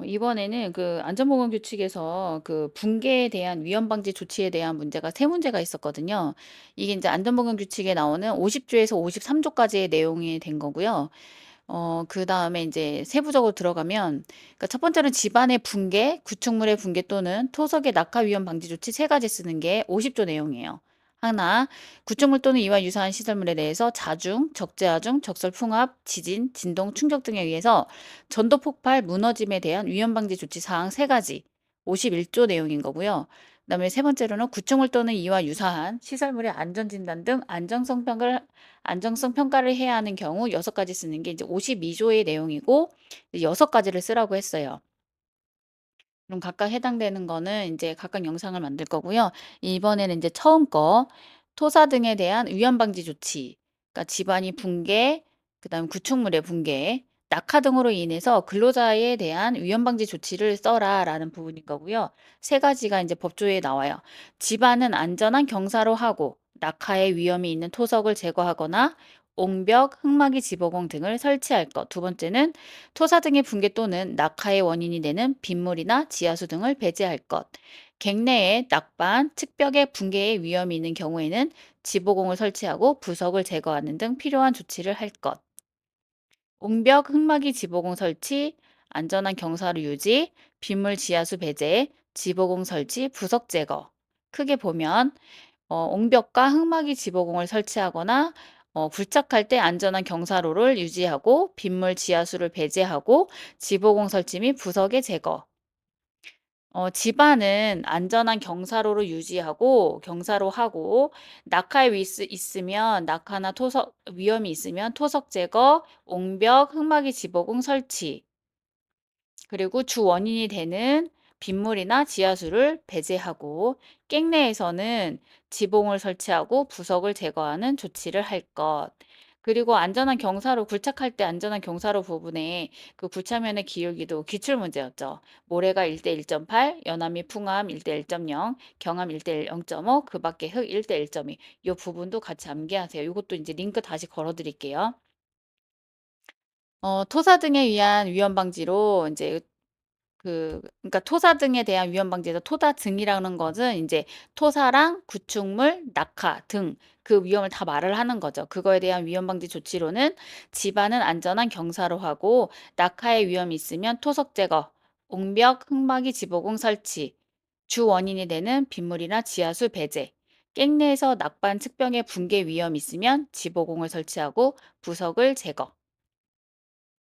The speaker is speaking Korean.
이번에는 그 안전보건 규칙에서 그 붕괴에 대한 위험 방지 조치에 대한 문제가 3 문제가 있었거든요. 이게 인제 안전보건 규칙에 나오는 50 조에서 53 조까지의 내용이 된 거고요. 그다음에 인제 세부적으로 들어가면 그러니까 첫 번째는 집안의 붕괴, 구축물의 붕괴 또는 토석의 낙하 위험 방지 조치 3 가지 쓰는 게 50조 내용이에요. 하나, 구축물 또는 이와 유사한 시설물에 대해서 자중, 적재하중, 적설풍합, 지진, 진동, 충격 등에 의해서 전도 폭발, 무너짐에 대한 위험 방지 조치 사항 3 가지 51조 내용인 거고요. 그다음에 세 번째로는 구축물 또는 이와 유사한 시설물의 안전 진단 등 안정성 평가를 해야 하는 경우 6 가지 쓰는 게 이제 52 조의 내용이고 6 가지를 쓰라고 했어요. 그럼 각각 해당되는 거는 인제 각각 영상을 만들 거고요. 이번에는 인제 처음 거 토사 등에 대한 위험 방지 조치. 그러니까 집안이 붕괴, 그다음 구축물의 붕괴, 낙하 등으로 인해서 근로자에 대한 위험 방지 조치를 써라라는 부분인 거고요. 3 가지가 인제 법조에 나와요. 집안은 안전한 경사로 하고 낙하의 위험이 있는 토석을 제거하거나 옹벽, 흙막이 지버공 등을 설치할 것. 두 번째는 토사 등의 붕괴 또는 낙하의 원인이 되는 빗물이나 지하수 등을 배제할 것. 갱내에 낙반, 측벽의 붕괴의 위험이 있는 경우에는 지보공을 설치하고 부석을 제거하는 등 필요한 조치를 할 것. 옹벽 흙막이 지보공 설치, 안전한 경사로 유지, 빗물 지하수 배제, 지보공 설치, 부석 제거. 크게 보면 옹벽과 흙막이 지보공을 설치하거나 굴착할 때 안전한 경사로를 유지하고 빗물 지하수를 배제하고 지보공 설치 및 부석의 제거. 집안은 안전한 경사로를 유지하고 경사로 하고 낙하에 있으면 낙하나 토석 위험이 있으면 토석 제거, 옹벽, 흙막이 지보공 설치. 그리고 주 원인이 되는 빗물이나 지하수를 배제하고 깽내에서는 지봉을 설치하고 부석을 제거하는 조치를 할 것. 그리고 안전한 경사로 굴착할 때 안전한 경사로 부분에 그 굴착면의 기울기도 기출 문제였죠. 모래가 1대 1.8, 연암이 풍암 1대 1.0, 경암 1대 0.5, 그 밖에 흙 1대 1.2. 이 부분도 같이 암기하세요. 이것도 이제 링크 다시 걸어 드릴게요. 토사 등에 의한 위험 방지로 인제 그러니까 토사 등에 대한 위험 방지에서 토사 등이라는 것은 인제 토사랑 구축물, 낙하 등 그 위험을 다 말을 하는 거죠. 그거에 대한 위험 방지 조치로는 집안은 안전한 경사로 하고 낙하의 위험이 있으면 토석 제거, 옹벽, 흙막이 지보공 설치, 주 원인이 되는 빗물이나 지하수 배제, 깽내에서 낙반 측병의 붕괴 위험이 있으면 지보공을 설치하고 부석을 제거.